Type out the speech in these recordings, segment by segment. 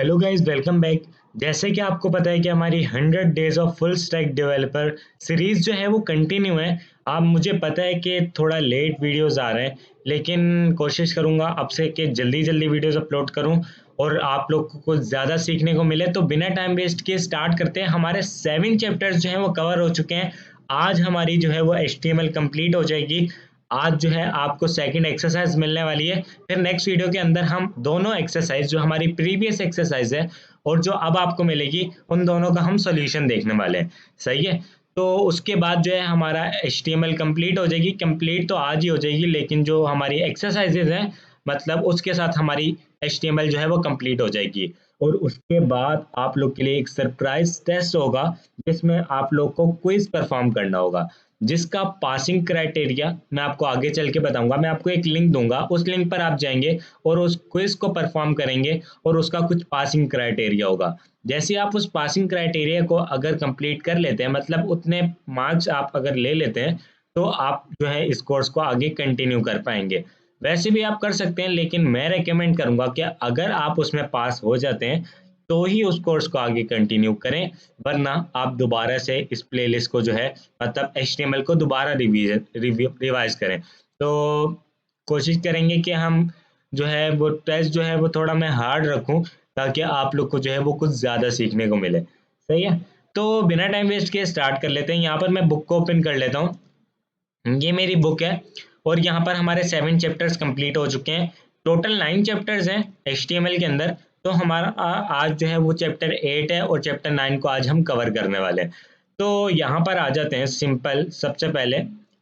Hello guys, welcome back. जैसे कि आपको पता है कि हमारी 100 days of full stack developer series जो है वो कंटिन्यू है। आप मुझे पता है कि थोड़ा लेट वीडियोस आ रहे हैं, लेकिन कोशिश करूंगा अब से कि जल्दी जल्दी वीडियोस अपलोड करूं और आप लोग को कुछ ज़्यादा सीखने को मिले। तो बिना टाइम वेस्ट किए स्टार्ट करते हैं। हमारे 7 चैप्टर्स जो हैं वो कवर हो चुके हैं। आज हमारी जो है वो HTML कंप्लीट हो जाएगी। आज जो है आपको सेकंड एक्सरसाइज मिलने वाली है। फिर नेक्स्ट वीडियो के अंदर हम दोनों एक्सरसाइज जो हमारी प्रीवियस एक्सरसाइज है और जो अब आपको मिलेगी, उन दोनों का हम सॉल्यूशन देखने वाले हैं। सही है। तो उसके बाद जो है हमारा HTML कंप्लीट हो जाएगी। कंप्लीट तो आज ही हो जाएगी, लेकिन जो हमारी एक्सरसाइजेज हैं मतलब उसके साथ हमारी HTML जो है वो कंप्लीट हो जाएगी। और उसके बाद आप लोग के लिए एक सरप्राइज टेस्ट होगा, जिसमें आप लोग को क्विज परफॉर्म करना होगा, जिसका पासिंग क्राइटेरिया मैं आपको आगे चल के बताऊंगा। मैं आपको एक लिंक दूंगा, उस लिंक पर आप जाएंगे और उस क्विज को परफॉर्म करेंगे और उसका कुछ पासिंग क्राइटेरिया होगा। जैसे आप उस पासिंग क्राइटेरिया को अगर कंप्लीट कर लेते हैं, मतलब उतने मार्क्स आप अगर ले लेते हैं, तो आप जो है इस कोर्स को आगे कंटिन्यू कर पाएंगे। वैसे भी आप कर सकते हैं, लेकिन मैं रेकमेंड करूंगा कि अगर आप उसमें पास हो जाते हैं तो ही उस कोर्स को आगे कंटिन्यू करें, वरना आप दोबारा से इस प्लेलिस्ट को जो है मतलब HTML को दोबारा रिवाइज करें। तो कोशिश करेंगे कि हम जो है वो टेस्ट जो है वो थोड़ा मैं हार्ड रखूं, ताकि आप लोग को जो है वो कुछ ज़्यादा सीखने को मिले। सही है। तो बिना टाइम वेस्ट किए स्टार्ट कर लेते हैं। यहाँ पर मैं बुक को ओपन कर लेता हूँ। ये मेरी बुक है और यहाँ पर हमारे 7 चैप्टर्स कंप्लीट हो चुके हैं। टोटल 9 चैप्टर्स हैं HTML के अंदर। तो हमारा आज जो है वो चैप्टर 8 है और चैप्टर 9 को आज हम कवर करने वाले हैं। तो यहाँ पर आ जाते हैं सिंपल। सबसे पहले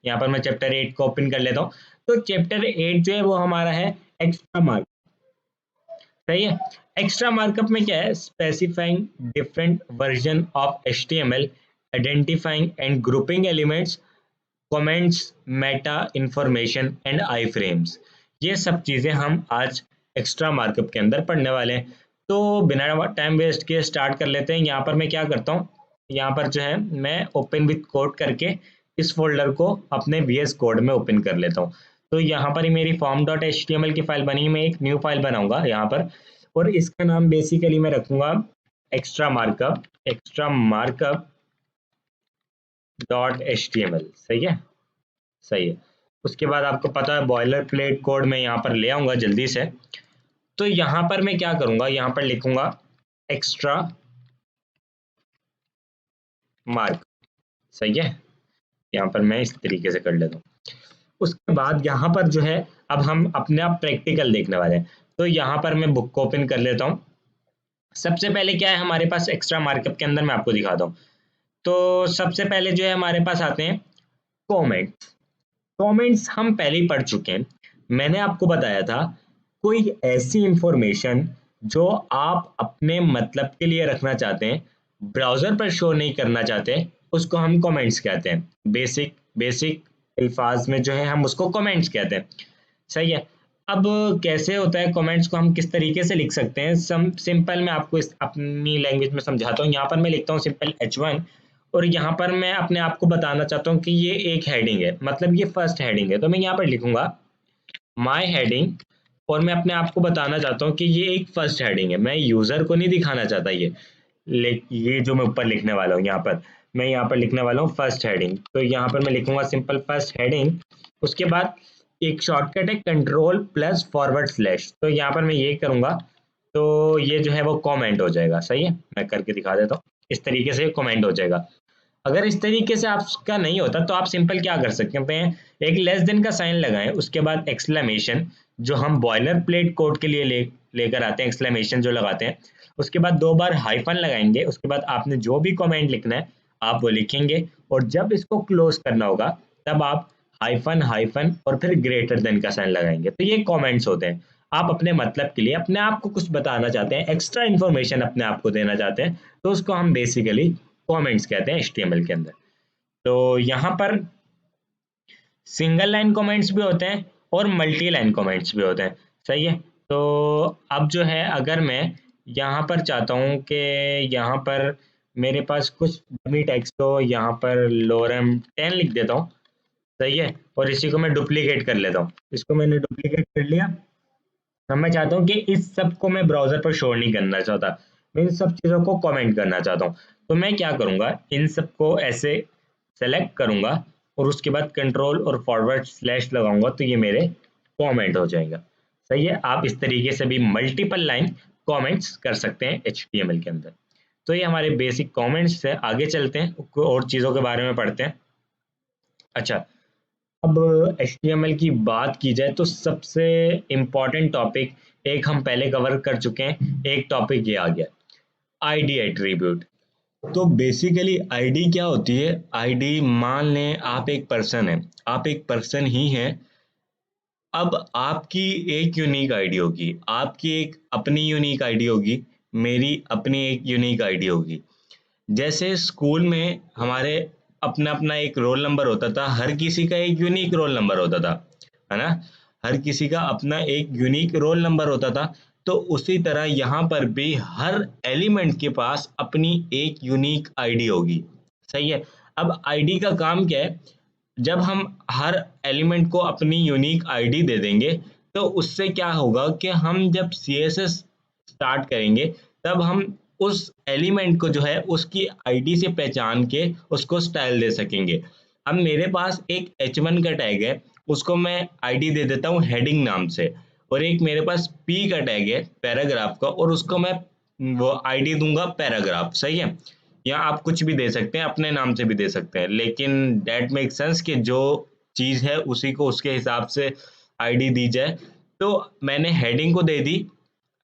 यहाँ पर मैं चैप्टर 8 को ओपन कर लेता हूँ। तो चैप्टर 8 जो है वो हमारा है एक्स्ट्रा मार्क। सही है। एक्स्ट्रा मार्कअप में क्या है? Specifying different version of HTML, identifying and grouping elements, comments, Meta information and I frames. ये सब चीज़ें हम आज एक्स्ट्रा मार्कअप के अंदर पढ़ने वाले हैं। तो बिना टाइम वेस्ट के स्टार्ट कर लेते हैं। यहाँ पर मैं क्या करता हूँ, यहाँ पर जो है मैं ओपन विथ कोड करके इस फोल्डर को अपने VS कोड में ओपन कर लेता हूँ। तो यहाँ पर ही मेरी form.html की फाइल बनी है। मैं एक न्यू फाइल बनाऊंगा यहाँ पर, और इसका नाम बेसिकली मैं रखूंगा एक्स्ट्रा मार्कअप .html। सही है। सही है। उसके बाद आपको पता है बॉयलर प्लेट कोड में यहाँ पर ले आऊंगा जल्दी से। तो यहाँ पर मैं क्या करूंगा, यहाँ पर लिखूंगा एक्स्ट्रा मार्क। सही है। यहाँ पर मैं इस तरीके से कर लेता हूँ। उसके बाद यहाँ पर जो है अब हम अपने आप प्रैक्टिकल देखने वाले हैं। तो यहाँ पर मैं बुक को ओपन कर लेता हूँ। सबसे पहले क्या है हमारे पास एक्स्ट्रा मार्कअप के अंदर, मैं आपको दिखाता हूँ। तो सबसे पहले जो है हमारे पास आते हैं कॉमेंट्स। कमेंट्स हम पहले ही पढ़ चुके हैं। मैंने आपको बताया था, कोई ऐसी इंफॉर्मेशन जो आप अपने मतलब के लिए रखना चाहते हैं, ब्राउजर पर शो नहीं करना चाहते, उसको हम कमेंट्स कहते हैं। बेसिक बेसिक अल्फाज में जो है हम उसको कमेंट्स कहते हैं। सही है। अब कैसे होता है, कमेंट्स को हम किस तरीके से लिख सकते हैं? सिंपल मैं आपको इस अपनी लैंग्वेज में समझाता हूँ। यहाँ पर मैं लिखता हूँ सिंपल H1, और यहाँ पर मैं अपने आप को बताना चाहता हूँ कि ये एक हेडिंग है, मतलब ये फर्स्ट हेडिंग है। तो मैं यहाँ पर लिखूंगा माय हेडिंग, और मैं अपने आप को बताना चाहता हूँ कि ये एक फर्स्ट हेडिंग है। मैं यूजर को नहीं दिखाना चाहता ये जो मैं ऊपर लिखने वाला हूँ, यहाँ पर मैं यहाँ पर लिखने वाला हूँ फर्स्ट हेडिंग। तो यहाँ पर मैं लिखूंगा सिंपल फर्स्ट हेडिंग। उसके बाद एक शॉर्टकट है कंट्रोल+/। तो यहाँ पर मैं ये करूंगा, तो ये जो है वो कमेंट हो जाएगा। सही है। मैं करके दिखा देता हूँ। इस तरीके से कमेंट हो जाएगा। अगर इस तरीके से आपका नहीं होता तो आप सिंपल क्या कर सकते हैं, एक लेस देन का साइन लगाएं, उसके बाद एक्सक्लेमेशन, जो हम बॉयलर प्लेट कोड के लिए लेकर आते हैं, एक्सक्लेमेशन जो लगाते हैं। उसके बाद 2 बार हाइफन लगाएंगे। उसके बाद आपने जो भी कमेंट लिखना है आप वो लिखेंगे, और जब इसको क्लोज करना होगा तब आप हाइफन हाइफन और फिर ग्रेटर देन का साइन लगाएंगे। तो ये कमेंट्स होते हैं। आप अपने मतलब के लिए अपने आप को कुछ बताना चाहते हैं, एक्स्ट्रा इन्फॉर्मेशन अपने आप को देना चाहते हैं, तो उसको हम बेसिकली कमेंट्स कहते हैं HTML के अंदर। तो यहाँ पर सिंगल लाइन कमेंट्स भी होते हैं और मल्टी लाइन कमेंट्स भी होते हैं। सही है। तो अब जो है अगर मैं यहाँ पर चाहता हूँ कि यहाँ पर मेरे पास कुछ डमी टेक्स्ट हो, यहाँ पर लोरम 10 लिख देता हूँ। सही है। और इसी को मैं डुप्लीकेट कर लेता हूँ। इसको मैंने डुप्लीकेट कर लिया। अब मैं चाहता हूँ कि इस सब को मैं ब्राउज़र पर शो नहीं करना चाहता, मैं इन सब चीज़ों को कमेंट करना चाहता हूँ। तो मैं क्या करूँगा, इन सबको ऐसे सेलेक्ट करूँगा और उसके बाद कंट्रोल और फॉरवर्ड स्लैश लगाऊंगा तो ये मेरे कमेंट हो जाएगा। सही है, आप इस तरीके से भी मल्टीपल लाइन कमेंट्स कर सकते हैं एचटीएमएल के अंदर। तो ये हमारे बेसिक कमेंट्स है, आगे चलते हैं और चीज़ों के बारे में पढ़ते हैं। अच्छा, अब HTML की बात की जाए तो सबसे इम्पॉर्टेंट टॉपिक एक हम पहले कवर कर चुके हैं, एक टॉपिक ये आ गया, आईडी एट्रीब्यूट। तो बेसिकली आईडी क्या होती है? आईडी, मान लें आप एक पर्सन है, आप एक पर्सन ही हैं, अब आपकी एक यूनिक आईडी होगी, आपकी एक अपनी यूनिक आईडी होगी, मेरी अपनी एक यूनिक आईडी होगी। जैसे स्कूल में हमारे अपना अपना एक रोल नंबर होता था, हर किसी का एक यूनिक रोल नंबर होता था, है ना? हर किसी का अपना एक यूनिक रोल नंबर होता था। तो उसी तरह यहाँ पर भी हर एलिमेंट के पास अपनी एक यूनिक आईडी होगी। सही है। अब आईडी का काम क्या है? जब हम हर एलिमेंट को अपनी यूनिक आईडी दे देंगे तो उससे क्या होगा कि हम जब सीएसएस स्टार्ट करेंगे तब हम उस एलिमेंट को जो है उसकी आईडी से पहचान के उसको स्टाइल दे सकेंगे। अब मेरे पास एक H1 का टैग है, उसको मैं आईडी दे देता हूँ हेडिंग नाम से, और एक मेरे पास P का टैग है पैराग्राफ का, और उसको मैं वो आईडी दूंगा पैराग्राफ। सही है। या आप कुछ भी दे सकते हैं, अपने नाम से भी दे सकते हैं, लेकिन डेट मेक सेंस कि जो चीज़ है उसी को उसके हिसाब से आईडी दी जाए। तो मैंने हेडिंग को दे दी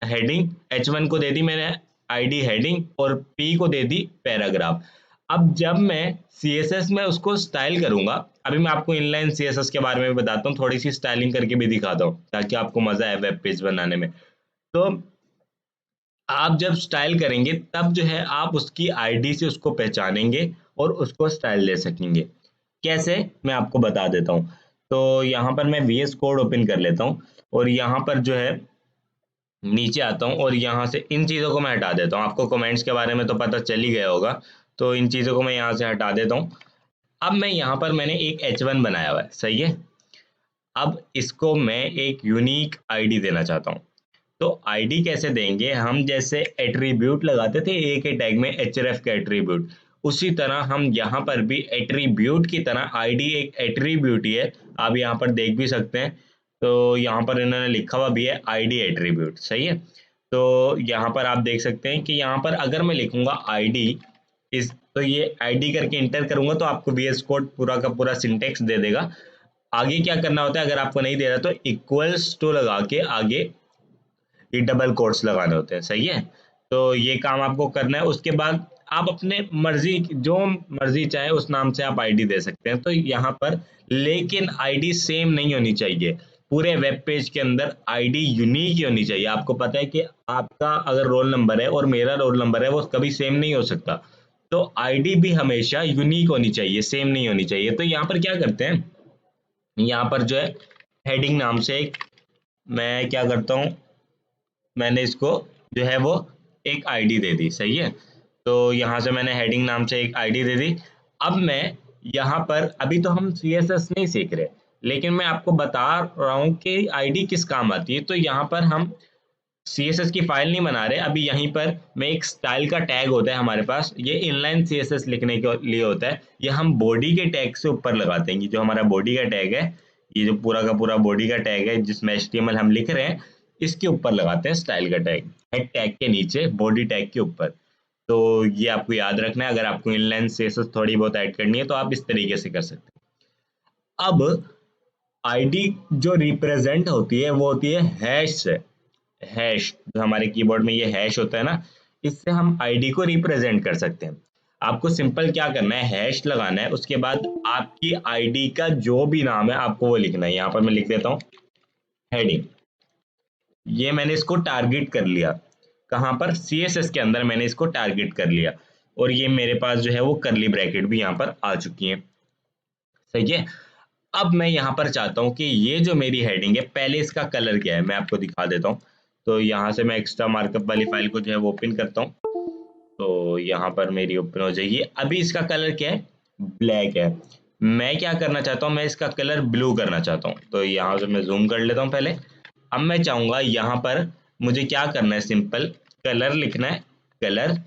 हेडिंग, H1 को दे दी मैंने आईडी हेडिंग, और P को दे दी पैराग्राफ। अब जब मैं CSS में उसको स्टाइल करूंगा, अभी मैं आपको इनलाइन CSS के बारे में भी बताता हूँ, थोड़ी सी स्टाइलिंग करके भी दिखाता हूँ ताकि आपको मजा आए वेब पेज बनाने में। तो आप जब स्टाइल करेंगे तब जो है आप उसकी आईडी से उसको पहचानेंगे और उसको स्टाइल दे सकेंगे। कैसे, मैं आपको बता देता हूँ। तो यहाँ पर मैं VS कोड ओपन कर लेता हूँ और यहाँ पर जो है नीचे आता हूँ और यहाँ से इन चीज़ों को मैं हटा देता हूँ। आपको कमेंट्स के बारे में तो पता चल ही गया होगा, तो इन चीज़ों को मैं यहाँ से हटा देता हूँ। अब मैं यहाँ पर मैंने एक H1 बनाया हुआ है, सही है। अब इसको मैं एक यूनिक आईडी देना चाहता हूँ। तो आईडी कैसे देंगे हम? जैसे एट्रीब्यूट लगाते थे ए के टैग में href का एट्रीब्यूट, उसी तरह हम यहाँ पर भी एट्रीब्यूट की तरह आईडी एक एट्रीब्यूट ही है। आप यहाँ पर देख भी सकते हैं, तो यहाँ पर इन्होंने लिखा हुआ भी है आईडी एट्रीब्यूट। सही है। तो यहाँ पर आप देख सकते हैं कि यहाँ पर अगर मैं लिखूंगा आईडी इस, तो ये आईडी करके इंटर करूंगा तो आपको VS कोड पूरा का पूरा सिंटेक्स दे देगा। आगे क्या करना होता है, अगर आपको नहीं दे रहा तो इक्वल्स टू लगा के आगे ये डबल कोट्स लगाने होते हैं। सही है। तो ये काम आपको करना है। उसके बाद आप अपने मर्जी, जो मर्जी चाहे उस नाम से आप आईडी दे सकते हैं। तो यहाँ पर लेकिन आईडी सेम नहीं होनी चाहिए। पूरे वेब पेज के अंदर आईडी यूनिक ही होनी चाहिए। आपको पता है कि आपका अगर रोल नंबर है और मेरा रोल नंबर है वो कभी सेम नहीं हो सकता। तो आईडी भी हमेशा यूनिक होनी चाहिए, सेम नहीं होनी चाहिए। तो यहाँ पर क्या करते हैं, यहाँ पर जो है हेडिंग नाम से एक, मैं क्या करता हूँ, मैंने इसको जो है वो एक आईडी दे दी। सही है। तो यहाँ से मैंने हेडिंग नाम से एक आईडी दे दी। अब मैं यहाँ पर, अभी तो हम CSS नहीं सीख रहे, लेकिन मैं आपको बता रहा हूँ कि आईडी किस काम आती है। तो यहाँ पर हम CSS की फाइल नहीं बना रहे, अभी यहीं पर मैं एक स्टाइल का टैग होता है हमारे पास, ये इनलाइन CSS लिखने के लिए होता है। ये हम बॉडी के टैग से ऊपर लगाते हैं। ये जो हमारा बॉडी का टैग है, ये जो पूरा का पूरा बॉडी का टैग है जिसमें HTML हम लिख रहे हैं, इसके ऊपर लगाते हैं स्टाइल का टैग, हेड टैग के नीचे बॉडी टैग के ऊपर। तो ये आपको याद रखना है। अगर आपको इनलाइन CSS थोड़ी बहुत ऐड करनी है तो आप इस तरीके से कर सकते हैं। अब आईडी जो रिप्रेजेंट होती है वो होती है हैश से। हैश, जो हमारे कीबोर्ड में ये हैश होता है ना, इससे हम आईडी को रिप्रेजेंट कर सकते हैं। आपको सिंपल क्या करना है, हैश लगाना है, उसके बाद आपकी आईडी का जो भी नाम है आपको वो लिखना है। यहाँ पर मैं लिख देता हूँ हेडिंग। ये मैंने इसको टारगेट कर लिया, कहाँ पर? CSS के अंदर मैंने इसको टारगेट कर लिया, और ये मेरे पास जो है वो करली ब्रैकेट भी यहाँ पर आ चुकी है। सही है। अब मैं यहाँ पर चाहता हूँ कि ये जो मेरी हेडिंग है, पहले इसका कलर क्या है मैं आपको दिखा देता हूँ। तो यहाँ से मैं एक्स्ट्रा मार्कअप वाली फाइल को जो है वो ओपन करता हूँ। तो यहाँ पर मेरी ओपन हो जाएगी। अभी इसका कलर क्या है? ब्लैक है। मैं क्या करना चाहता हूँ, मैं इसका कलर ब्लू करना चाहता हूँ। तो यहाँ से मैं जूम कर लेता हूँ पहले। अब मैं चाहूंगा यहाँ पर मुझे क्या करना है, सिंपल कलर लिखना है, कलर।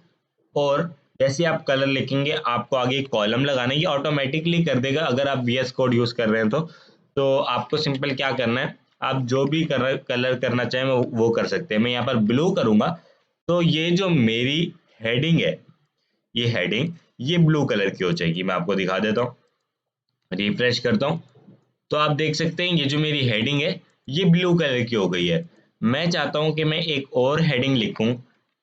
और जैसे आप कलर लिखेंगे आपको आगे एक कॉलम लगाना है, ये ऑटोमेटिकली कर देगा अगर आप VS कोड यूज कर रहे हैं तो आपको सिंपल क्या करना है, आप जो भी कलर करना चाहें वो कर सकते हैं। मैं यहाँ पर ब्लू करूंगा तो ये जो मेरी हेडिंग है, ये हेडिंग ये ब्लू कलर की हो जाएगी। मैं आपको दिखा देता हूँ, रिफ्रेश करता हूँ तो आप देख सकते हैं ये जो मेरी हेडिंग है ये ब्लू कलर की हो गई है। मैं चाहता हूं कि मैं एक और हेडिंग लिखूं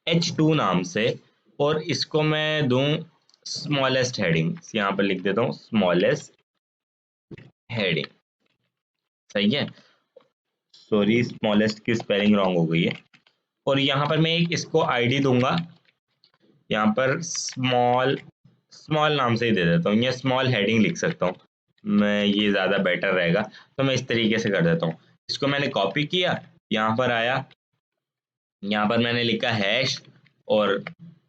H2 नाम से, और इसको मैं दूं स्मॉलेस्ट हेडिंग। यहाँ पर लिख देता हूं स्मॉलेस्ट हेडिंग, सही है। सॉरी, स्मॉलेस्ट की स्पेलिंग रॉन्ग हो गई है। और यहाँ पर मैं एक इसको आईडी दूंगा, यहाँ पर स्मॉल स्मॉल नाम से ही दे देता हूँ, या स्मॉल हेडिंग लिख सकता हूँ मैं, ये ज़्यादा बेटर रहेगा। तो मैं इस तरीके से कर देता हूँ। इसको मैंने कॉपी किया, यहाँ पर आया, यहाँ पर मैंने लिखा हैश और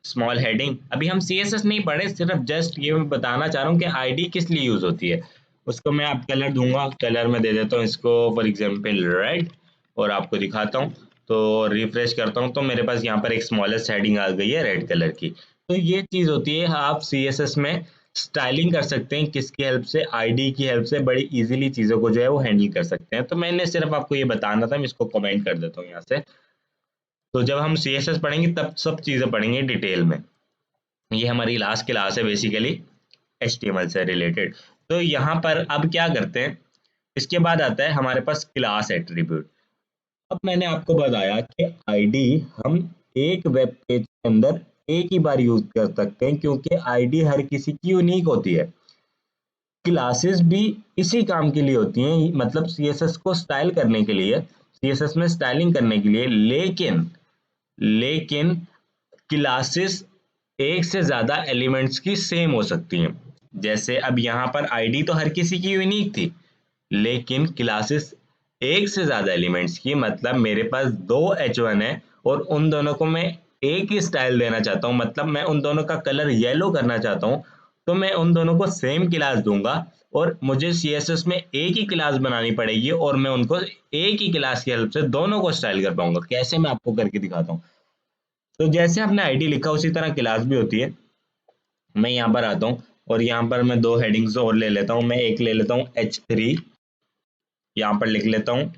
स्मॉल हेडिंग। अभी हम CSS नहीं पढ़े, सिर्फ जस्ट ये मैं बताना चाह रहा हूँ कि आईडी किस लिए यूज होती है। उसको मैं आप कलर दूंगा, कलर में दे देता हूँ इसको फॉर एग्जांपल रेड, और आपको दिखाता हूँ। तो रिफ्रेश करता हूँ तो मेरे पास यहाँ पर एक स्मॉलेस्ट हेडिंग आ गई है रेड कलर की। तो ये चीज़ होती है, आप CSS में स्टाइलिंग कर सकते हैं, किसकी हेल्प से, आईडी की हेल्प से बड़ी इजीली चीज़ों को जो है वो हैंडल कर सकते हैं। तो मैंने सिर्फ आपको ये बताना था, मैं इसको कमेंट कर देता हूँ यहाँ से। तो जब हम CSS पढ़ेंगे तब सब चीज़ें पढ़ेंगे डिटेल में। ये हमारी लास्ट क्लास है बेसिकली HTML से रिलेटेड। तो यहाँ पर अब क्या करते हैं, इसके बाद आता है हमारे पास क्लास एट्रीब्यूट। अब मैंने आपको बताया कि आईडी हम एक वेब पेज के अंदर एक ही बार यूज कर सकते हैं, क्योंकि आईडी हर किसी की यूनिक होती है। क्लासेस भी इसी काम के लिए होती हैं, मतलब CSS को स्टाइल करने के लिए, CSS में स्टाइलिंग करने के लिए। लेकिन लेकिन क्लासेस एक से ज्यादा एलिमेंट्स की सेम हो सकती हैं। जैसे अब यहाँ पर आईडी तो हर किसी की यूनिक थी, लेकिन क्लासेस एक से ज्यादा एलिमेंट्स की, मतलब मेरे पास दो H1 है और उन दोनों को मैं एक ही स्टाइल देना चाहता हूँ, मतलब मैं उन दोनों का कलर येलो करना चाहता हूँ, तो मैं उन दोनों को सेम क्लास दूंगा। और मुझे CSS में एक ही क्लास बनानी पड़ेगी और मैं उनको एक ही क्लास की हेल्प से दोनों को स्टाइल कर पाऊंगा। कैसे, मैं आपको करके दिखाता हूँ। तो जैसे आपने आईडी लिखा उसी तरह क्लास भी होती है। मैं यहाँ पर आता हूँ और यहाँ पर मैं दो हेडिंग्स और ले लेता हूँ। मैं एक ले लेता हूँ H3, यहाँ पर लिख लेता हूँ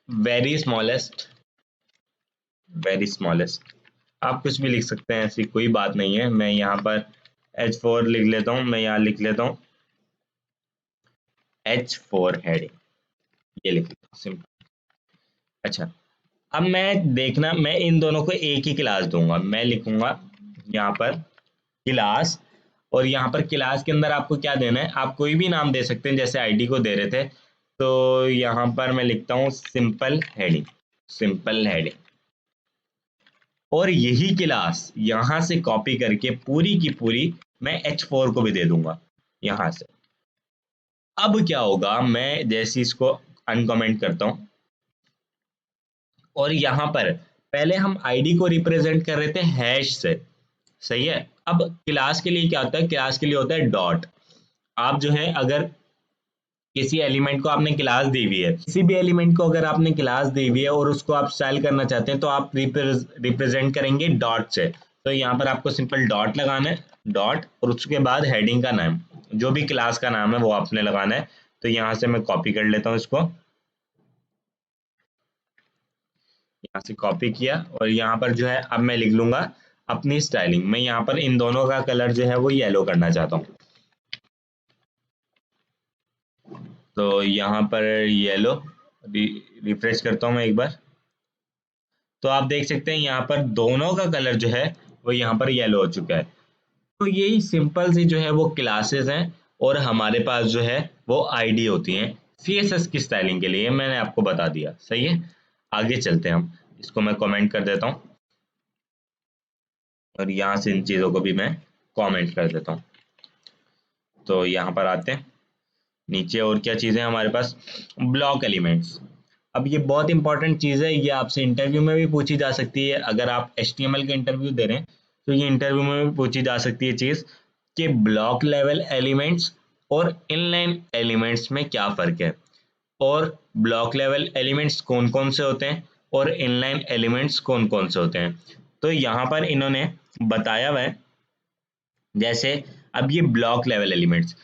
वेरी स्मॉलेस्ट, वेरी स्मॉलेस्ट। आप कुछ भी लिख सकते हैं, ऐसी कोई बात नहीं है। मैं यहाँ पर H4 लिख लेता हूँ, मैं यहाँ लिख लेता हूँ H4 हेडिंग, ये लिख लेता हूँ सिंपल। अच्छा, अब मैं देखना, मैं इन दोनों को एक ही क्लास दूंगा। मैं लिखूंगा यहाँ पर क्लास, और यहाँ पर क्लास के अंदर आपको क्या देना है, आप कोई भी नाम दे सकते हैं जैसे आईडी को दे रहे थे। तो यहाँ पर मैं लिखता हूँ सिंपल हेडिंग, सिंपल हेडिंग। और यही क्लास यहाँ से कॉपी करके पूरी की पूरी मैं H4 को भी दे दूंगा यहाँ से। अब क्या होगा, मैं जैसे इसको अनकमेंट करता हूँ, और यहाँ पर पहले हम आईडी को रिप्रेजेंट कर रहे थे हैश से, सही है। अब क्लास के लिए क्या होता है, क्लास के लिए होता है डॉट। आप जो है अगर किसी एलिमेंट को आपने क्लास दी हुई है, किसी भी एलिमेंट को अगर आपने क्लास दी हुई है और उसको आप स्टाइल करना चाहते हैं, तो आप रिप्रेजेंट करेंगे डॉट से। तो यहाँ पर आपको सिंपल डॉट लगाना है, डॉट, और उसके बाद हेडिंग का नाम, जो भी क्लास का नाम है वो आपने लगाना है। तो यहाँ से मैं कॉपी कर लेता हूँ इसको, यहाँ से कॉपी किया, और यहाँ पर जो है अब मैं लिख लूंगा अपनी स्टाइलिंग। मैं यहाँ पर इन दोनों का कलर जो है वो येलो करना चाहता हूँ, तो यहाँ पर येलो, रिफ्रेश करता हूँ मैं एक बार। तो आप देख सकते हैं यहाँ पर दोनों का कलर जो है वो यहाँ पर येलो हो चुका है। तो यही सिंपल सी जो है वो क्लासेस हैं, और हमारे पास जो है वो आईडी होती हैं CSS की स्टाइलिंग के लिए। मैंने आपको बता दिया, सही है। आगे चलते हैं हम, इसको मैं कमेंट कर देता हूँ, और यहाँ से इन चीज़ों को भी मैं कमेंट कर देता हूँ। तो यहाँ पर आते हैं नीचे, और क्या चीज़ें हैं हमारे पास, ब्लॉक एलिमेंट्स। अब ये बहुत इंपॉर्टेंट चीज़ है, ये आपसे इंटरव्यू में भी पूछी जा सकती है। अगर आप HTML का इंटरव्यू दे रहे हैं तो ये इंटरव्यू में भी पूछी जा सकती है चीज़, कि ब्लॉक लेवल एलिमेंट्स और इनलाइन एलिमेंट्स में क्या फ़र्क है। और ब्लॉक लेवल एलिमेंट्स कौन कौन से होते हैं और इनलाइन एलिमेंट्स कौन कौन से होते हैं। तो यहाँ पर इन्होंने बताया हुआ है, जैसे अब ये ब्लॉक लेवल एलिमेंट्स,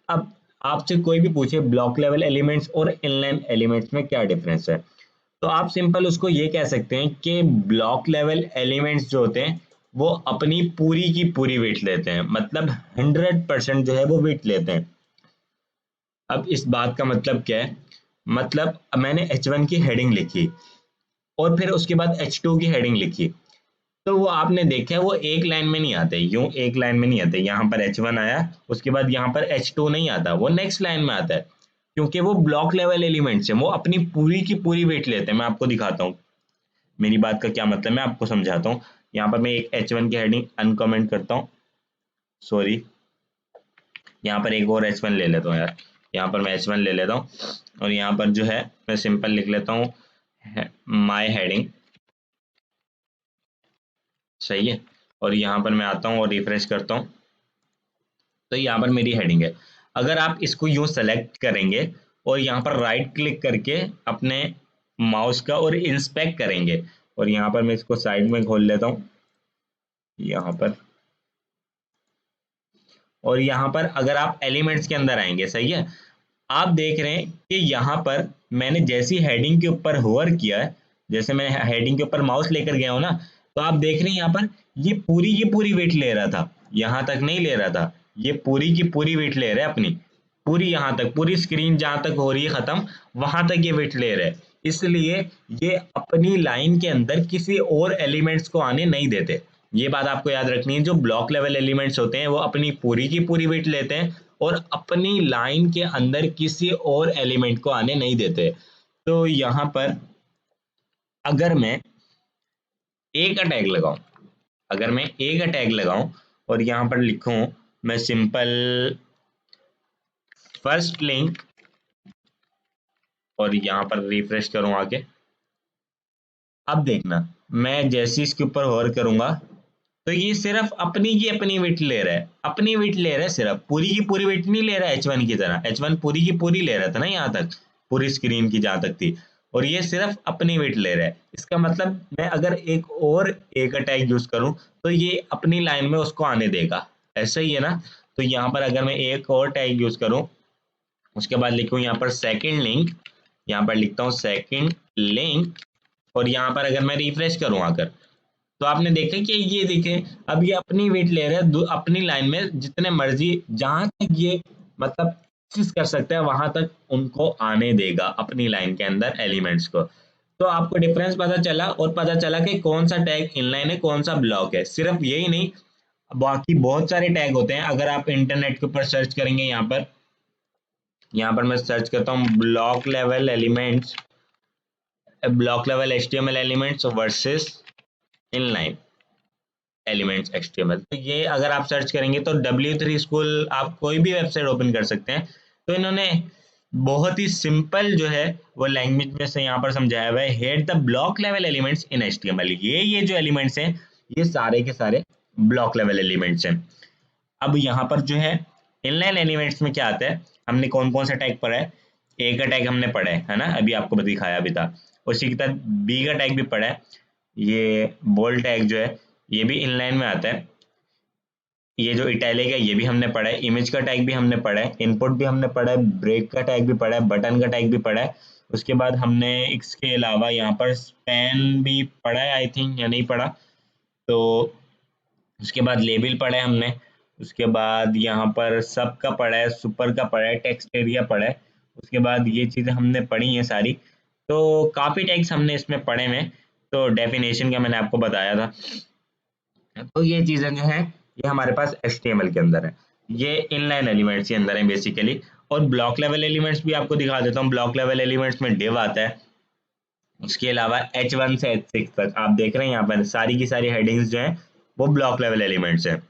अब आपसे कोई भी पूछे ब्लॉक लेवल एलिमेंट्स और इनलाइन एलिमेंट्स में क्या डिफरेंस है, तो आप सिंपल उसको ये कह सकते हैं कि ब्लॉक लेवल एलिमेंट्स जो होते हैं वो अपनी पूरी की पूरी वेट लेते हैं, मतलब 100% जो है वो वेट लेते हैं। अब इस बात का मतलब क्या है, मतलब मैंने H1 की हेडिंग लिखी और फिर उसके बाद H2 की हेडिंग लिखी, तो वो आपने देखा है वो एक लाइन में नहीं आते, यूं एक लाइन में नहीं आते। यहाँ पर H1 आया, उसके बाद यहाँ पर H2 नहीं आता, वो नेक्स्ट लाइन में आता है, क्योंकि वो ब्लॉक लेवल एलिमेंट्स है, वो अपनी पूरी की पूरी वेट लेते हैं। मैं आपको दिखाता हूँ मेरी बात का क्या मतलब, मैं आपको समझाता हूँ। यहाँ पर मैं एक H1 की हेडिंग अनकमेंट करता हूँ, सॉरी, यहाँ पर एक और H1 ले लेता हूँ यार, यहाँ पर मैं H1 ले लेता हूँ और यहाँ पर जो है मैं सिंपल लिख लेता हूँ माय हेडिंग, सही है। और यहाँ पर मैं आता हूँ और रिफ्रेश करता हूँ, तो यहाँ पर मेरी हेडिंग है। अगर आप इसको यूं सेलेक्ट करेंगे और यहाँ पर राइट क्लिक करके अपने माउस का और इंस्पेक्ट करेंगे, और यहाँ पर मैं इसको साइड में खोल लेता हूँ यहाँ पर, और यहाँ पर अगर आप एलिमेंट्स के अंदर आएंगे, सही है, आप देख रहे हैं कि यहाँ पर मैंने जैसी हेडिंग के ऊपर होवर किया है, जैसे मैं हेडिंग के ऊपर माउस लेकर गया हूँ ना, तो आप देख रहे हैं यहाँ पर ये पूरी की पूरी वेट ले रहा था, यहाँ तक नहीं ले रहा था, ये पूरी की पूरी वेट ले रहा है अपनी पूरी, यहाँ तक पूरी स्क्रीन जहाँ तक हो रही है खत्म, वहां तक ये वेट ले रहा है। इसलिए ये अपनी लाइन के अंदर किसी और एलिमेंट्स को आने नहीं देते। ये बात आपको याद रखनी है, जो ब्लॉक लेवल एलिमेंट्स होते हैं वो अपनी पूरी की पूरी वेट लेते हैं और अपनी लाइन के अंदर किसी और एलिमेंट को आने नहीं देते। तो यहाँ पर अगर मैं ए का टैग लगाऊं, अगर मैं ए का टैग लगाऊं और यहाँ पर लिखूं मैं सिंपल फर्स्ट लिंक, और यहाँ पर रिफ्रेश करूं आके, अब देखना मैं जैसे इसके ऊपर होवर करूंगा तो ये सिर्फ अपनी की अपनी वेट ले रहा है, अपनी वेट ले रहा है, सिर्फ पूरी की पूरी वेट नहीं ले रहा है H1 की तरह। H1 पूरी की पूरी ले रहा था ना यहाँ तक, पूरी स्क्रीन की जहाँ तक थी, और ये सिर्फ अपनी वेट ले रहा है। इसका मतलब मैं अगर एक और ए का टैग यूज करूँ तो ये अपनी लाइन में उसको आने देगा, ऐसा ही है ना। तो यहाँ पर अगर मैं एक और टैग यूज करूँ, उसके बाद लिखूँ यहाँ पर सेकेंड लिंक, यहाँ पर लिखता हूँ सेकेंड लिंक, और यहाँ पर अगर मैं रिफ्रेश करूँ आकर, तो आपने देखा कि ये देखें अब ये अपनी वेट ले रहे हैं अपनी लाइन में, जितने मर्जी जहां तक ये मतलब एक्सेस कर सकता है वहां तक उनको आने देगा अपनी लाइन के अंदर एलिमेंट्स को। तो आपको डिफरेंस पता चला, और पता चला कि कौन सा टैग इनलाइन है कौन सा ब्लॉक है। सिर्फ यही नहीं, बाकी बहुत सारे टैग होते हैं। अगर आप इंटरनेट के ऊपर सर्च करेंगे, यहाँ पर मैं सर्च करता हूँ block level elements, block level HTML elements versus inline elements HTML, तो ये अगर आप सर्च करेंगे तो W3 स्कूल, आप कोई भी वेबसाइट ओपन कर सकते हैं। तो इन्होंने बहुत ही सिंपल जो है वो लैंग्वेज में से यहाँ पर समझाया हुआ है, head the block level elements in HTML। ये जो एलिमेंट्स हैं ये सारे के सारे ब्लॉक लेवल एलिमेंट्स हैं। अब यहाँ पर जो है इनलाइन एलिमेंट्स में क्या आता है, हमने कौन कौन सा टैग पढ़ा है, ए का टैग हमने पढ़ा है ना, अभी आपको दिखाया भी था। उसी की तरह बी का टैग भी पढ़ा है, ये बोल्ड टैग जो है ये भी इनलाइन में आता है। ये जो इटैलिक है ये भी हमने पढ़ा है, इमेज का टैग भी हमने पढ़ा है, इनपुट भी हमने पढ़ा है, ब्रेक का टैग भी पढ़ा है, बटन का टैग भी पढ़ा है। उसके बाद हमने इसके अलावा यहाँ पर स्पैन भी पढ़ा है आई थिंक, या नहीं पढ़ा। तो उसके बाद लेबल पढ़ा है हमने, उसके बाद यहाँ पर सब का पढ़ा है, सुपर का पढ़ा है, टेक्स्ट एरिया पढ़ा है। उसके बाद ये चीज़ें हमने पढ़ी हैं सारी, तो काफ़ी टैग्स हमने इसमें पढ़े हुए हैं। तो डेफिनेशन का मैंने आपको बताया था। तो ये चीज़ें जो हैं ये हमारे पास HTML के अंदर है, ये इनलाइन एलिमेंट्स के अंदर है बेसिकली। और ब्लॉक लेवल एलिमेंट्स भी आपको दिखा देता हूँ। ब्लॉक लेवल एलिमेंट्स में डिव आता है, उसके अलावा H1 से H6 तक आप देख रहे हैं यहाँ पर सारी की सारी हेडिंग्स जो हैं वो ब्लॉक लेवल एलिमेंट्स हैं।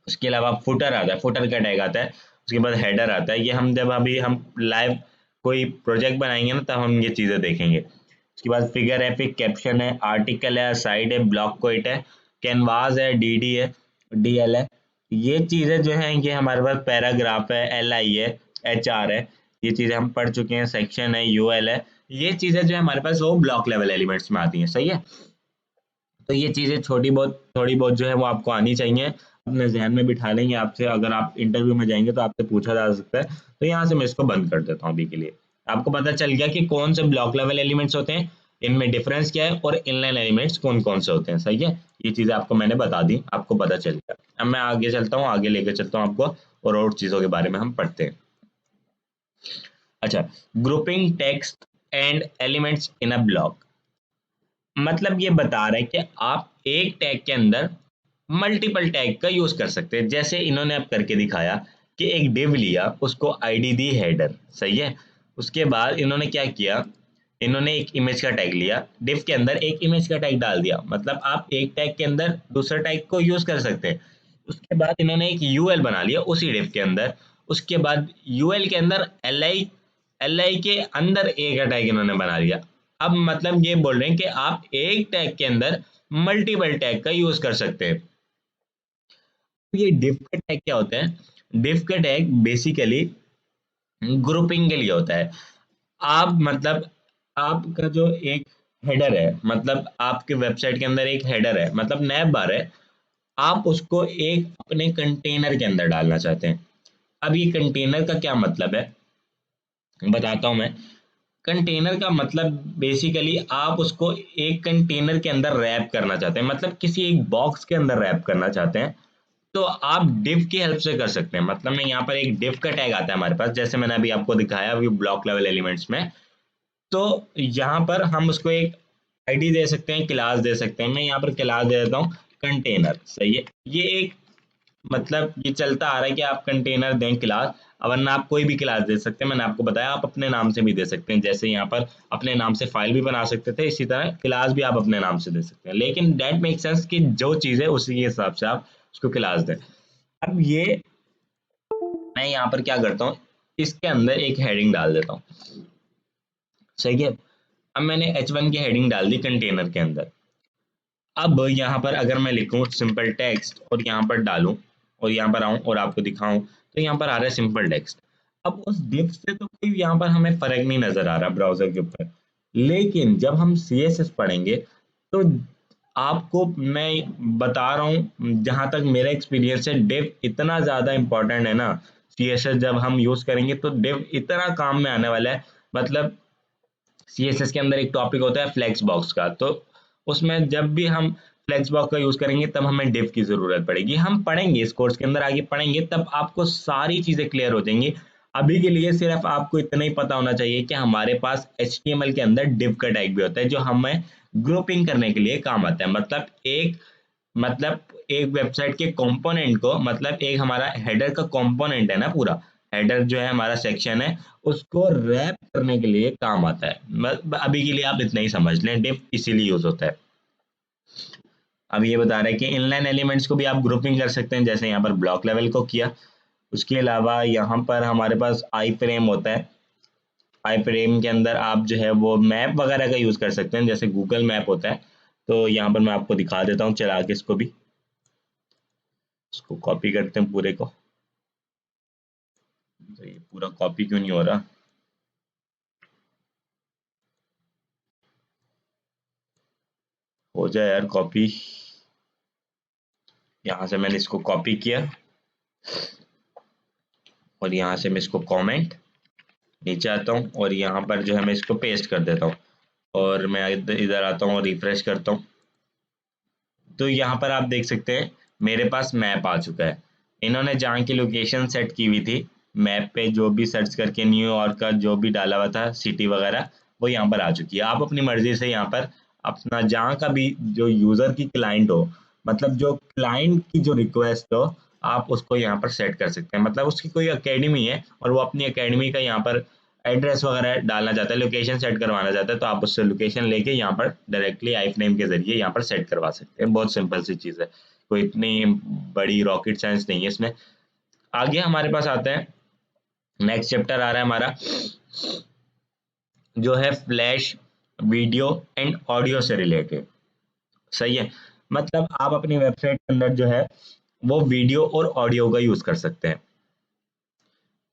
उसके अलावा फुटर आता है, फुटर का टैग आता है, उसके बाद हेडर आता है। ये हम जब अभी हम लाइव कोई प्रोजेक्ट बनाएंगे ना तब हम ये चीज़ें देखेंगे। उसके बाद फिगर है, फिर कैप्शन है, आर्टिकल है, साइड है, ब्लॉक कोइट है, कैनवास है, DD है, DL है। ये चीज़ें जो हैं ये हमारे पास पैराग्राफ है, LI है, HR है। ये चीजें हम पढ़ चुके हैं, सेक्शन है, यूएल है, ये चीजें जो है हमारे पास वो ब्लॉक लेवल एलिमेंट्स में आती हैं, सही है। तो ये चीजें थोड़ी बहुत जो है वो आपको आनी चाहिए, अपने जहन में बिठा लेंगे आपसे, अगर आप इंटरव्यू में जाएंगे तो आपसे पूछा जा सकता है। तो यहाँ से मैं इसको बंद कर देता हूँ अभी के लिए। आपको पता चल गया कि कौन से ब्लॉक लेवल एलिमेंट्स होते हैं, इनमें डिफरेंस क्या है, और इनलाइन एलिमेंट्स कौन कौन से होते हैं, सही है। ये चीजें आपको मैंने बता दी, आपको पता चल गया। अब मैं आगे चलता हूँ, आगे लेके चलता हूँ आपको, और चीजों के बारे में हम पढ़ते हैं। अच्छा, grouping text and elements in a block, मतलब ये बता रहा है कि आप एक टैग के अंदर मल्टीपल टैग का यूज कर सकते हैं। जैसे इन्होंने अब करके दिखाया कि एक डिव लिया, उसको आईडी दी हेडर, सही है। उसके बाद इन्होंने क्या किया, इन्होंने एक इमेज का टैग लिया, डिव के अंदर एक इमेज का टैग डाल दिया, मतलब आप एक टैग के अंदर दूसरे टैग को यूज कर सकते हैं। उसके बाद इन्होंने एक यूएल बना लिया उसी डिव के अंदर, उसके बाद यूएल के अंदर एल आई के अंदर ए का टैग इन्होंने बना लिया। अब मतलब ये बोल रहे हैं कि आप एक टैग के अंदर मल्टीपल टैग का यूज कर सकते हैं। ये डिव का टैग क्या होता है, डिव का टैग बेसिकली ग्रुपिंग के लिए होता है। आप मतलब आपका जो एक हेडर है, मतलब आपके वेबसाइट के अंदर एक हेडर है, मतलब नैब बार है, आप उसको एक अपने कंटेनर के अंदर डालना चाहते हैं। अब ये कंटेनर का क्या मतलब है, बताता हूं मैं। कंटेनर का मतलब बेसिकली आप उसको एक कंटेनर के अंदर रैप करना चाहते हैं, मतलब किसी एक बॉक्स के अंदर रैप करना चाहते हैं, तो आप div की हेल्प से कर सकते हैं। मतलब मैं यहाँ पर एक div का टैग आता है हमारे पास, जैसे मैंने अभी आपको दिखाया अभी ब्लॉक लेवल एलिमेंट्स में। तो यहाँ पर हम उसको एक आईडी दे सकते हैं, क्लास दे सकते हैं। मैं यहाँ पर क्लास दे देता हूँ कंटेनर, सही है। ये एक मतलब ये चलता आ रहा है कि आप कंटेनर दें क्लास, वरना आप कोई भी क्लास दे सकते हैं। मैंने आपको बताया आप अपने नाम से भी दे सकते हैं, जैसे यहाँ पर अपने नाम से फाइल भी बना सकते थे, इसी तरह क्लास भी आप अपने नाम से दे सकते हैं, लेकिन दैट मेक सेंस कि जो चीज़ है उसी के हिसाब से आप उसको क्लास दें। अब ये मैं यहाँ पर क्या करता हूँ, इसके अंदर एक हेडिंग डाल देता हूँ, सही है। अब मैंने H1 की हेडिंग डाल दी कंटेनर के अंदर। अब यहाँ पर अगर मैं लिखूँ सिंपल टेक्स्ट और यहाँ पर डालूं और यहाँ पर आऊं और आपको दिखाऊं, तो यहाँ पर आ रहा है सिंपल टेक्स्ट। अब उस डिफ से तो कोई यहाँ पर हमें फर्क नहीं नजर आ रहा ब्राउजर के ऊपर, लेकिन जब हम CSS पढ़ेंगे तो आपको मैं बता रहा हूँ, जहां तक मेरा एक्सपीरियंस है, डिव इतना ज्यादा इंपॉर्टेंट है ना। CSS जब हम यूज करेंगे तो डिव इतना काम में आने वाला है। मतलब CSS के अंदर एक टॉपिक होता है फ्लेक्स बॉक्स का, तो उसमें जब भी हम फ्लेक्स बॉक्स का यूज करेंगे तब हमें डिव की जरूरत पड़ेगी। हम पढ़ेंगे इस कोर्स के अंदर, आगे पढ़ेंगे तब आपको सारी चीजें क्लियर हो जाएंगी। अभी के लिए सिर्फ आपको इतना ही पता होना चाहिए कि हमारे पास HTML के अंदर डिव का टैग भी होता है, जो हमें ग्रुपिंग करने के लिए काम आता है। मतलब एक वेबसाइट के कंपोनेंट को, मतलब एक हमारा हेडर का कंपोनेंट है ना, पूरा हेडर जो है हमारा सेक्शन है, उसको रैप करने के लिए काम आता है। अभी के लिए आप इतना ही समझ लें, डिव इसीलिए यूज होता है। अब ये बता रहा है कि इनलाइन एलिमेंट्स को भी आप ग्रुपिंग कर सकते हैं, जैसे यहाँ पर ब्लॉक लेवल को किया। उसके अलावा यहाँ पर हमारे पास आई फ्रेम होता है। आई फ्रेम के अंदर आप जो है वो मैप वगैरह का यूज कर सकते हैं, जैसे गूगल मैप होता है। तो यहाँ पर मैं आपको दिखा देता हूँ चला के इसको भी, इसको कॉपी करते हैं पूरे को। तो ये पूरा कॉपी क्यों नहीं हो रहा, हो जाए यार कॉपी। यहाँ से मैंने इसको कॉपी किया और यहाँ से मैं इसको कमेंट नीचे आता हूँ और यहाँ पर जो है मैं इसको पेस्ट कर देता हूँ, और मैं इधर इधर आता हूँ और रिफ्रेश करता हूँ। तो यहाँ पर आप देख सकते हैं मेरे पास मैप आ चुका है। इन्होंने जहाँ की लोकेशन सेट की हुई थी मैप पे, जो भी सर्च करके न्यूयॉर्क का जो भी डाला हुआ था सिटी वगैरह, वो यहाँ पर आ चुकी है। आप अपनी मर्जी से यहाँ पर अपना जहाँ का भी जो यूजर की क्लाइंट हो, मतलब जो क्लाइंट की जो रिक्वेस्ट हो, आप उसको यहाँ पर सेट कर सकते हैं। मतलब उसकी कोई एकेडमी है और वो अपनी एकेडमी का यहाँ पर एड्रेस वगैरह डालना चाहता है, लोकेशन सेट करवाना चाहता है, तो आप उससे लोकेशन लेके यहाँ पर डायरेक्टली आई फ्रेम के जरिए यहाँ पर सेट करवा सकते हैं। बहुत सिंपल सी चीज़ है, कोई इतनी बड़ी रॉकेट साइंस नहीं है इसमें। आगे हमारे पास आता है, नेक्स्ट चैप्टर आ रहा है हमारा, जो है फ्लैश वीडियो एंड ऑडियो से रिलेटेड, सही है। मतलब आप अपनी वेबसाइट के अंदर जो है वो वीडियो और ऑडियो का यूज कर सकते हैं,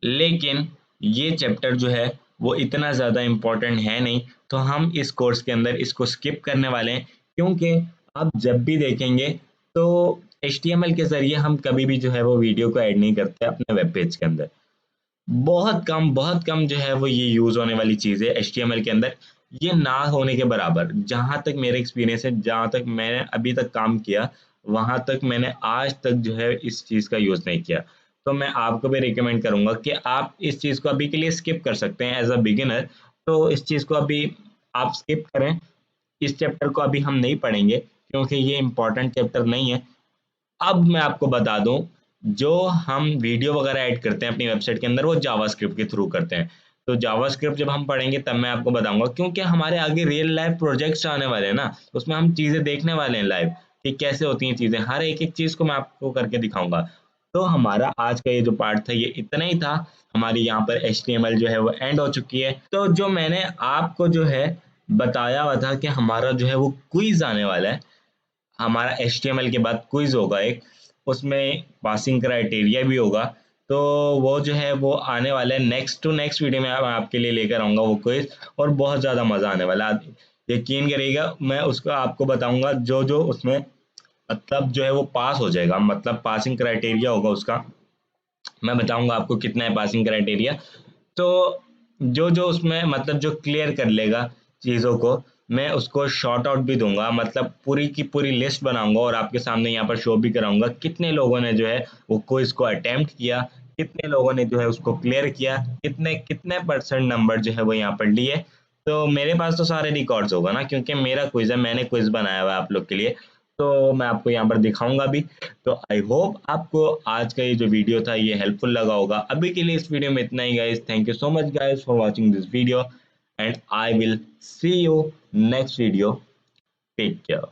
लेकिन ये चैप्टर जो है वो इतना ज़्यादा इम्पोर्टेंट है नहीं, तो हम इस कोर्स के अंदर इसको स्किप करने वाले हैं, क्योंकि आप जब भी देखेंगे तो HTML के ज़रिए हम कभी भी जो है वो वीडियो को ऐड नहीं करते अपने वेब पेज के अंदर। बहुत कम जो है वो ये यूज़ होने वाली चीज़ है HTML के अंदर, ये ना होने के बराबर। जहाँ तक मेरा एक्सपीरियंस है, जहाँ तक मैंने अभी तक काम किया, वहाँ तक मैंने आज तक जो है इस चीज़ का यूज़ नहीं किया। तो मैं आपको भी रिकमेंड करूँगा कि आप इस चीज़ को अभी के लिए स्किप कर सकते हैं एज़ अ बिगिनर। तो इस चीज़ को अभी आप स्किप करें, इस चैप्टर को अभी हम नहीं पढ़ेंगे, क्योंकि ये इम्पोर्टेंट चैप्टर नहीं है। अब मैं आपको बता दूं, जो हम वीडियो वगैरह ऐड करते हैं अपनी वेबसाइट के अंदर वो जावास्क्रिप्ट के थ्रू करते हैं। तो जावास्क्रिप्ट जब हम पढ़ेंगे तब मैं आपको बताऊंगा, क्योंकि हमारे आगे रियल लाइफ प्रोजेक्ट्स आने वाले हैं ना, उसमें हम चीज़ें देखने वाले हैं लाइव कि कैसे होती हैं चीज़ें, हर एक एक चीज़ को मैं आपको करके दिखाऊंगा। तो हमारा आज का ये जो पार्ट था ये इतना ही था। हमारी यहाँ पर HTML जो है वो एंड हो चुकी है। तो जो मैंने आपको जो है बताया हुआ था कि हमारा जो है वो क्विज आने वाला है, हमारा HTML के बाद क्विज होगा एक, उसमें पासिंग क्राइटेरिया भी होगा। तो वो जो है वो आने वाला है नेक्स्ट टू नेक्स्ट वीडियो में, आपके लिए लेकर आऊँगा वो क्विज, और बहुत ज़्यादा मज़ा आने वाला है। आप यकीन करिएगा, मैं उसका आपको बताऊँगा जो जो उसमें मतलब जो है वो पास हो जाएगा, मतलब पासिंग क्राइटेरिया होगा उसका, मैं बताऊँगा आपको कितना है पासिंग क्राइटेरिया। तो जो जो उसमें मतलब जो क्लियर कर लेगा चीज़ों को, मैं उसको शॉर्ट आउट भी दूंगा, मतलब पूरी की पूरी लिस्ट बनाऊंगा और आपके सामने यहाँ पर शो भी कराऊंगा कितने लोगों ने जो है वो क्विज को अटेम्प्ट किया, कितने लोगों ने जो है उसको क्लियर किया, कितने कितने परसेंट नंबर जो है वो यहाँ पर लिए। तो मेरे पास तो सारे रिकॉर्ड्स होगा ना, क्योंकि मेरा क्विज है, मैंने क्विज बनाया हुआ है आप लोग के लिए। तो मैं आपको यहाँ पर दिखाऊंगा भी। तो आई होप आपको आज का ये जो वीडियो था ये हेल्पफुल लगा होगा। अभी के लिए इस वीडियो में इतना ही guys. Thank you so much guys for watching this video, and I will see you next video. Take care.